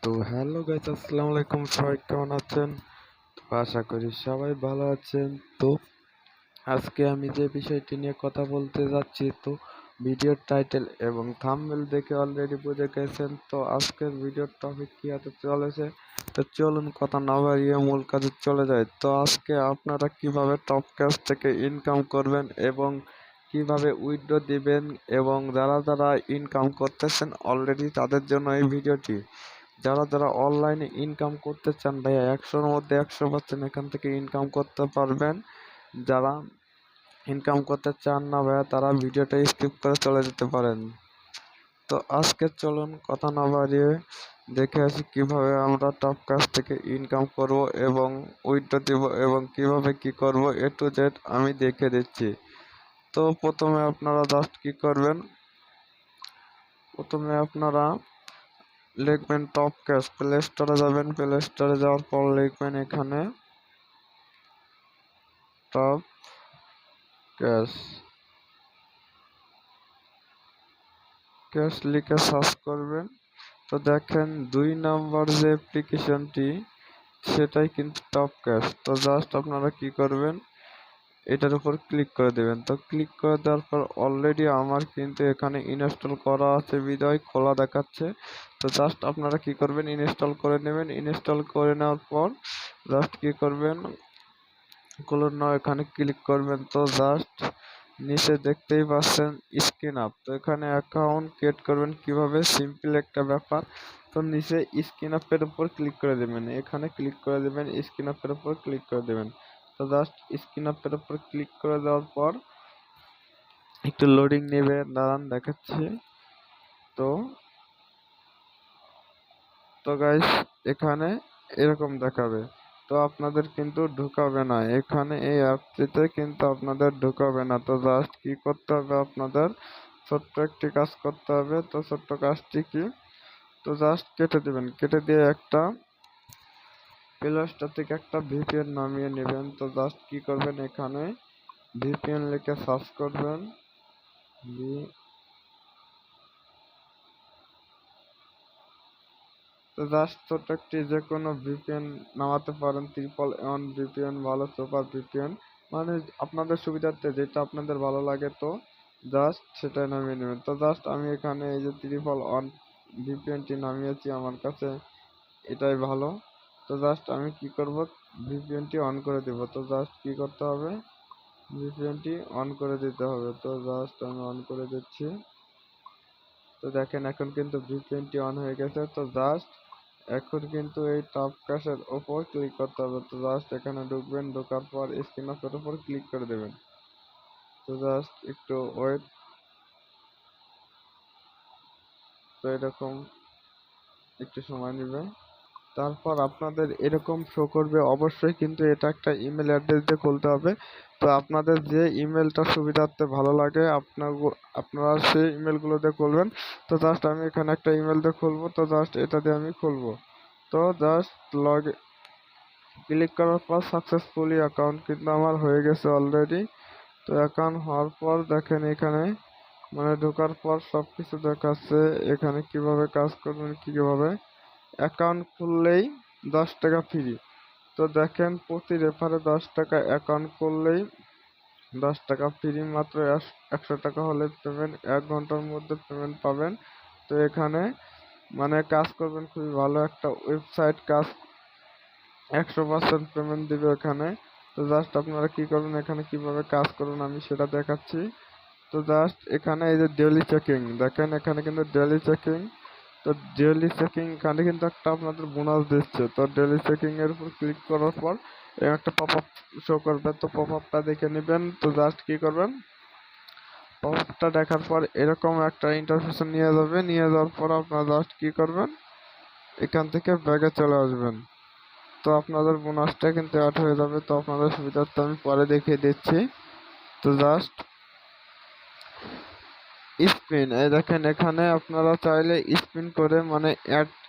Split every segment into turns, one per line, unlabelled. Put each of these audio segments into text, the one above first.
তো hello guys, আসসালামু আলাইকুম। সবাই কেমন আছেন? তো আশা করি সবাই ভালো আছেন। তো আজকে আমি যে বিষয়টি নিয়ে কথা বলতে যাচ্ছি, তো ভিডিওর টাইটেল এবং থাম্বনেল দেখে অলরেডি বুঝে গেছেন। তো আজকের ভিডিওর টপিক কি হতে চলেছে, তো চলুন কথা না বাড়িয়ে মূল কাজে চলে যায়। তো আজকে আপনারা কিভাবে টপ ক্যাশ থেকে ইনকাম করবেন এবং কিভাবে উইথড্র দিবেন, এবং যারা যারা ইনকাম করতেছেন অলরেডি তাদের জন্য এই ভিডিওটি। যারা যারা অনলাইনে ইনকাম করতে চান ভাইয়া, 100-র মধ্যে 100% এখান থেকে ইনকাম করতে পারবেন। যারা ইনকাম করতে চান না ভাইয়া, তারা ভিডিওটা স্কিপ করে চলে যেতে পারেন। তো আজকে চলুন কথা না বাড়িয়ে দেখে আসি কিভাবে আমরা টপ কাজ থেকে ইনকাম করব এবং উইথড্র দিব এবং কিভাবে কি করব, A to Z আমি দেখে দিচ্ছি। তো প্রথমে আপনারা জাস্ট কি করবেন, প্রথমে আপনারা লিখবেন টপ ক্যাশ, প্লে স্টোরে যাবেন। প্লে স্টোরে যাওয়ার পর লিখবেন এখানে টপ ক্যাশ। ক্যাশ লিখে সার্চ করবেন। তো দেখেন 2 নম্বর যে অ্যাপ্লিকেশনটি, সেটাই কিন্তু টপ ক্যাশ। তো জাস্ট আপনারা কি করবেন, এটার উপর ক্লিক করে দেবেন। তো ক্লিক করে দেওয়ার পর অলরেডি আমার কিন্তু এখানে ইনস্টল করা আছে বিধায় খোলা দেখাচ্ছে। তো জাস্ট আপনারা কি করবেন, ইনস্টল করে নেবেন। ইনস্টল করে নেওয়ার পর জাস্ট কি করবেন, ক্লোন নাও এখানে ক্লিক করবেন। তো জাস্ট নিচে দেখতেই পাচ্ছেন স্ক্রিন আপ। তো এখানে অ্যাকাউন্ট ক্রিয়েট করবেন কিভাবে, সিম্পল একটা ব্যাপার। তো নিচে স্ক্রিন আপের উপর ক্লিক করে দেবেন, এখানে ক্লিক করে দেবেন, স্ক্রিন আপের উপর ক্লিক করে দেবেন। তো জাস্ট স্ক্রিন আপের উপর ক্লিক করে দেওয়ার পর একটু লোডিং নেবে, দাঁড়ান দেখাচ্ছি। তো তো গাইস, এখানে এরকম দেখাবে। তো আপনাদের কিন্তু ঢুকাবে না, এখানে এই অ্যাপটিতে কিন্তু আপনাদের ঢুকাবে না। তো জাস্ট কি করতে হবে, আপনাদের ছোট্ট একটি কাজ করতে হবে। তো ছোট্ট কাজটি কি, তো জাস্ট কেটে দিবেন, কেটে দিয়ে একটা প্লে স্টোর থেকে একটা ভিপিএন নামিয়ে নেবেন। তো জাস্ট কি করবেন, এখানে ভিপিএন লিখে সার্চ করবেন। তো জাস্ট ছোট্ট একটি যে কোনো ভিপিএন নামাতে পারেন, ট্রিপল 1 ভিপিএন, ভালো সুপার ভিপিএন, মানে আপনাদের সুবিধার্থে যেটা আপনাদের ভালো লাগে, তো জাস্ট সেটাই নামিয়ে নেবেন। তো জাস্ট আমি এখানে এই যে ট্রিপল 1 ভিপিএনটি নামিয়েছি, আমার কাছে এটাই ভালো। তো জাস্ট আমি কি করব, ভিপিএনটি অন করে দেব। তো জাস্ট কি করতে হবে, ভিপিএনটি অন করে দিতে হবে। তো জাস্ট আমি অন করে দিচ্ছি। তো দেখেন এখন কিন্তু ভিপিএনটি অন হয়ে গেছে। তো জাস্ট এখন কিন্তু এই টপ ক্যাশের ওপর ক্লিক করতে হবে। তো জাস্ট এখানে ঢুকবেন, ঢোকার পর স্ক্রিন অফের উপর ক্লিক করে দেবেন। তো জাস্ট একটু ওয়েট। তো এরকম একটু সময় নেবে, তারপর আপনাদের এরকম শো করবে। অবশ্যই কিন্তু এটা একটা ইমেল অ্যাড্রেস দিয়ে খুলতে হবে। তো আপনাদের যে ইমেলটা সুবিধার্থে ভালো লাগে আপনারা সেই ইমেলগুলো দিয়ে খুলবেন। তো জাস্ট আমি এখানে একটা ইমেল দিয়ে খুলবো। তো জাস্ট এটা দিয়ে আমি খুলবো। তো জাস্ট লগ ক্লিক করার পর সাকসেসফুলি অ্যাকাউন্ট কিন্তু আমার হয়ে গেছে অলরেডি। তো অ্যাকাউন্ট হওয়ার পর দেখেন এখানে মানে ঢোকার পর সব কিছু দেখাচ্ছে এখানে কিভাবে কাজ করবেন, কিভাবে অ্যাকাউন্ট খুললেই 10 টাকা ফ্রি। তো দেখেন প্রতি রেফারে 10 টাকা, অ্যাকাউন্ট করলেই 10 টাকা ফ্রি। মাত্র 100 টাকা হলে পেমেন্ট, 1 ঘন্টার মধ্যে পেমেন্ট পাবেন। তো এখানে মানে কাজ করবেন খুবই ভালো একটা ওয়েবসাইট, কাজ 100% পেমেন্ট দিবে এখানে। তো জাস্ট আপনারা কি করবেন, এখানে কিভাবে কাজ করবেন আমি সেটা দেখাচ্ছি। তো জাস্ট এখানে এই যে ডেইলি চেকিং, দেখেন এখানে কিন্তু ডেইলি চেকিং। তো ডেইলি চেকিং এখানে কিন্তু একটা আপনাদের বোনাস দিচ্ছে। তো ডেইলি চেকিং এর উপর ক্লিক করার পর একটা পপ আপ শো করবে। তো পপ আপটা দেখে নেবেন। তো জাস্ট কি করবেন, পপ আপটা দেখার পর এরকম একটা ইন্টারফেসে নিয়ে যাবে। নিয়ে যাওয়ার পর আপনারা জাস্ট কি করবেন, এখান থেকে ব্যাগে চলে আসবেন। তো আপনাদের বোনাসটা কিন্তু অ্যাড হয়ে যাবে। তো আপনাদের সুবিধার্থে আমি পরে দেখিয়ে দিচ্ছি। তো জাস্ট স্পিন, এই দেখেন এখানে আপনারা চাইলে স্পিন করে মানে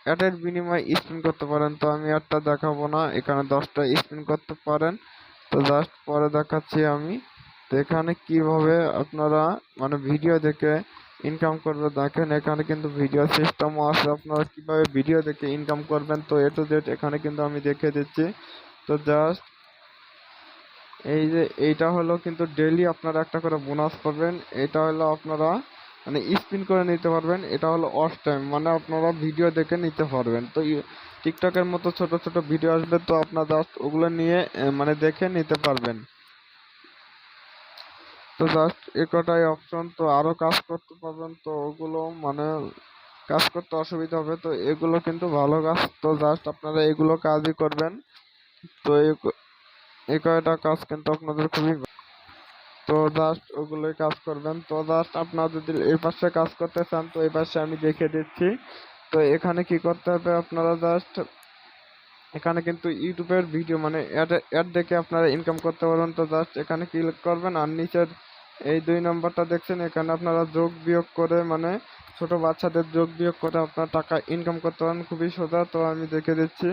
অ্যাডের বিনিময়ে স্পিন করতে পারেন। তো আমি অ্যাডটা দেখাবো না, এখানে 10টা স্পিন করতে পারেন। তো জাস্ট পরে দেখাচ্ছি আমি। তো এখানে কিভাবে আপনারা মানে ভিডিও দেখে ইনকাম করবে। দেখেন এখানে কিন্তু ভিডিও সিস্টেমও আছে, আপনারা কিভাবে ভিডিও দেখে ইনকাম করবেন তো এ টু জেড এখানে কিন্তু আমি দেখিয়ে দিচ্ছি। তো জাস্ট এই যে এইটা হলো কিন্তু ডেইলি আপনারা একটা করে বোনাস পাবেন। এটা হলো আপনারা মানে স্পিন করে নিতে পারবেন। এটা হলো অফ টাইম, মানে আপনারা ভিডিও দেখে নিতে পারবেন। তো টিকটকের মতো ছোট ছোট ভিডিও আসবে, তো আপনারা জাস্ট ওগুলো নিয়ে মানে দেখে নিতে পারবেন। তো জাস্ট এ কটাই অপশন, তো আরো কাজ করতে পারবেন। তো ওগুলো মানে কাজ করতে অসুবিধা হবে, তো এগুলো কিন্তু ভালো কাজ। তো জাস্ট আপনারা এগুলো কাজই করবেন। তো এই কয়টা কাজ কিন্তু আপনাদের খুবই, তো জাস্ট ওগুলোই কাজ করবেন। তো জাস্ট আপনারা যদি এই পাশে কাজ করতে চান তো এই পাশে আমি দেখিয়ে দিচ্ছি। তো এখানে কি করতে হবে, আপনারা জাস্ট এখানে কিন্তু ইউটিউবের ভিডিও মানে অ্যাড দেখে আপনারা ইনকাম করতে পারবেন। তো জাস্ট এখানে ক্লিক করবেন আর নিচের এই 2 নম্বরটা দেখছেন, এখানে আপনারা যোগ বিয়োগ করে মানে ছোট বাচ্চাদের যোগ বিয়োগ করে আপনারা টাকা ইনকাম করতে পারেন, খুবই সোজা। তো আমি দেখে দিচ্ছি।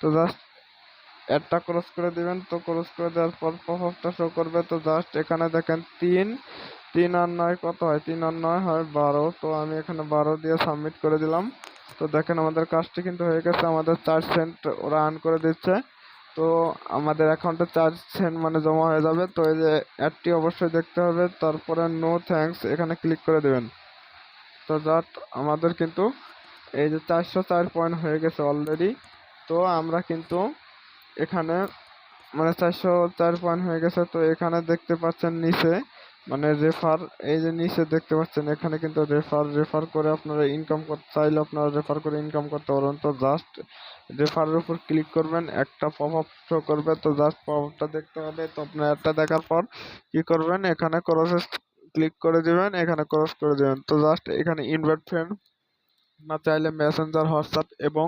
তো জাস্ট অ্যাডটা ক্রস করে দিবেন। তো ক্রস করে দেওয়ার পর পপআপটা শো করবে। তো জাস্ট এখানে দেখেন 3 আর 9 কত হয়, 3 আর 9 হয় 12। তো আমি এখানে 12 দিয়ে সাবমিট করে দিলাম। তো দেখেন আমাদের কাজটি কিন্তু হয়ে গেছে, আমাদের 4 সেন্ট ওরা আর্ন করে দিচ্ছে। তো আমাদের অ্যাকাউন্টে 4 সেন্ট মানে জমা হয়ে যাবে। তো এই যে অ্যাডটি অবশ্যই দেখতে হবে, তারপরে নো থ্যাঙ্কস এখানে ক্লিক করে দেবেন। তো জাস্ট আমাদের কিন্তু এই যে 404 পয়েন্ট হয়ে গেছে অলরেডি। তো আমরা কিন্তু এখানে মানে 404 পয়েন্ট হয়ে গেছে। তো এখানে দেখতে পাচ্ছেন নিচে মানে রেফার, এই যে নিচে দেখতে পাচ্ছেন এখানে কিন্তু রেফার করে আপনারা ইনকাম করতে চাইলে আপনারা রেফার করে ইনকাম করতে পারবেন। তো জাস্ট রেফারের উপর ক্লিক করবেন, একটা পপআপ শো করবে। তো জাস্ট পপআপটা দেখতে হবে। তো আপনার একটা দেখার পর কি করবেন, এখানে ক্রসে ক্লিক করে দিবেন, এখানে ক্রস করে দিবেন। তো জাস্ট এখানে ইনভাইট ফ্রেন্ড না চাইলে মেসেঞ্জার, হোয়াটসঅ্যাপ এবং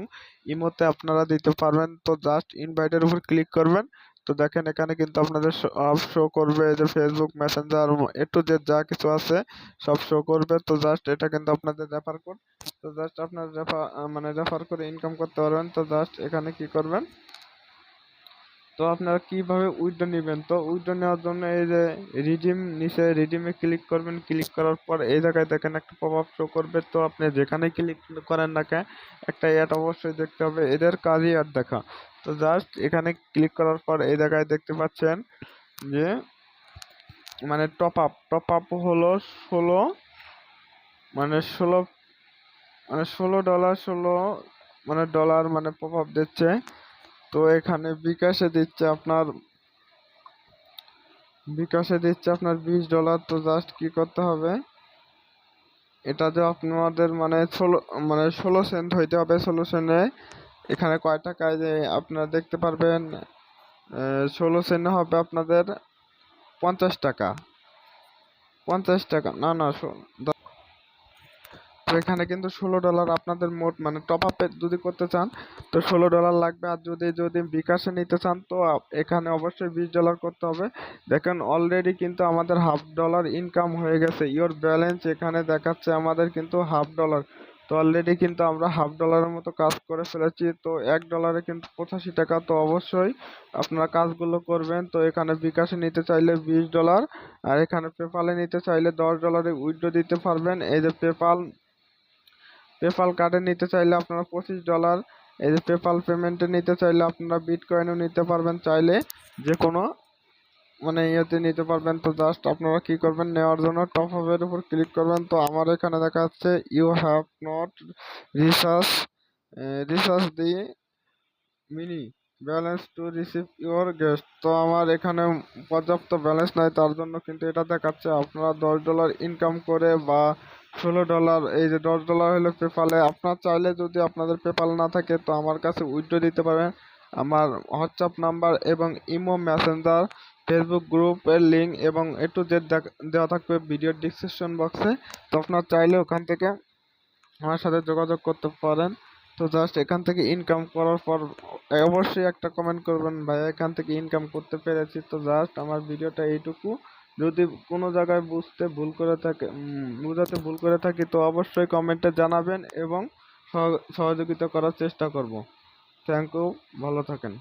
ইমোতে আপনারা দিতে পারবেন। তো জাস্ট ইনভাইটের উপর ক্লিক করবেন। তো দেখেন এখানে কিন্তু আপনাদের সব শো করবে, যে Facebook, Messenger A to Z যা কিছু আছে সব শো করবে। তো জাস্ট এটা কিন্তু আপনাদের রেফার কোড। তো জাস্ট আপনার রেফার করে ইনকাম করতে পারবেন। তো জাস্ট এখানে কি করবেন, তো আপনারা কিভাবে উইথড্র নেবেন, তো উইথড্র নেওয়ার জন্য এই যে রিডিম, নিচে রিডিমে ক্লিক করবেন। ক্লিক করার পর এই জায়গায় দেখেন একটা পপআপ শো করবে। তো আপনি যেখানে ক্লিক করেন না কেন একটা অ্যাড অবশ্যই দেখতে হবে, এদের কাজই অ্যাড দেখা। তো জাস্ট এখানে ক্লিক করার পর এই জায়গায় দেখতে পাচ্ছেন যে মানে টপ আপ হলো 16 মানে 16 মানে $16 মানে পপআপ দিচ্ছে। তো এখানে বিকাশে দিচ্ছে আপনার $20। তো জাস্ট কি করতে হবে, এটা যে আপনাদের মানে 16 সেন্ট হইতে হবে। 16 সেন্টে এখানে কয় টাকায় যে আপনারা দেখতে পারবেন, 16 সেন্টে হবে আপনাদের 50 টাকা। 50 টাকা না না তো এখানে কিন্তু $16 আপনাদের মোট মানে টপ আপে যদি করতে চান তো $16 লাগবে। আর যদি বিকাশে নিতে চান তো এখানে অবশ্যই $20 করতে হবে। দেখেন অলরেডি কিন্তু আমাদের $1/2 ইনকাম হয়ে গেছে। ইওর ব্যালেন্স এখানে দেখাচ্ছে আমাদের কিন্তু $1/2। তো অলরেডি কিন্তু আমরা $1/2 মতো কাজ করে ফেলেছি। তো $1 কিন্তু 85 টাকা। তো অবশ্যই আপনারা কাজগুলো করবেন। তো এখানে বিকাশে নিতে চাইলে $20 আর এখানে পেপালে নিতে চাইলে $10 উইথড্র দিতে পারবেন। এই যে পেপাল কার্ডে নিতে চাইলে আপনারা $25। এই যে পেপাল পেমেন্টে নিতে চাইলে আপনারা বিটকয়েনও নিতে পারবেন, চাইলে যে কোনো মানে ইয়েতে নিতে পারবেন। তো জাস্ট আপনারা কি করবেন, নেওয়ার জন্য টপ আপের উপর ক্লিক করবেন। তো আমার এখানে দেখা যাচ্ছে you have not research the mini balance to receive your guest. তো আমার এখানে পর্যাপ্ত ব্যালেন্স নাই, তার জন্য কিন্তু এটা দেখাচ্ছে। আপনারা $10 ইনকাম করে বা $16, এই যে $10 হলো পেপালে। আপনার চাইলে যদি আপনাদের পেপাল না থাকে তো আমার কাছে উইথড্র দিতে পারেন। আমার হোয়াটসঅ্যাপ নাম্বার এবং ইমো, মেসেঞ্জার, ফেসবুক গ্রুপের লিঙ্ক এবং এ টু জেড দেওয়া থাকবে ভিডিওর ডিসক্রিপশন বক্সে। তো আপনার চাইলে ওখান থেকে আমার সাথে যোগাযোগ করতে পারেন। তো জাস্ট এখান থেকে ইনকাম করার পর অবশ্যই একটা কমেন্ট করবেন, ভাই এখান থেকে ইনকাম করতে পেরেছি। তো জাস্ট আমার ভিডিওটা এইটুকু। যদি কোনো জায়গায় বুঝাতে ভুল করে থাকি তো অবশ্যই কমেন্টে জানাবেন এবং সহযোগিতা করার চেষ্টা করব। থ্যাংক ইউ, ভালো থাকেন।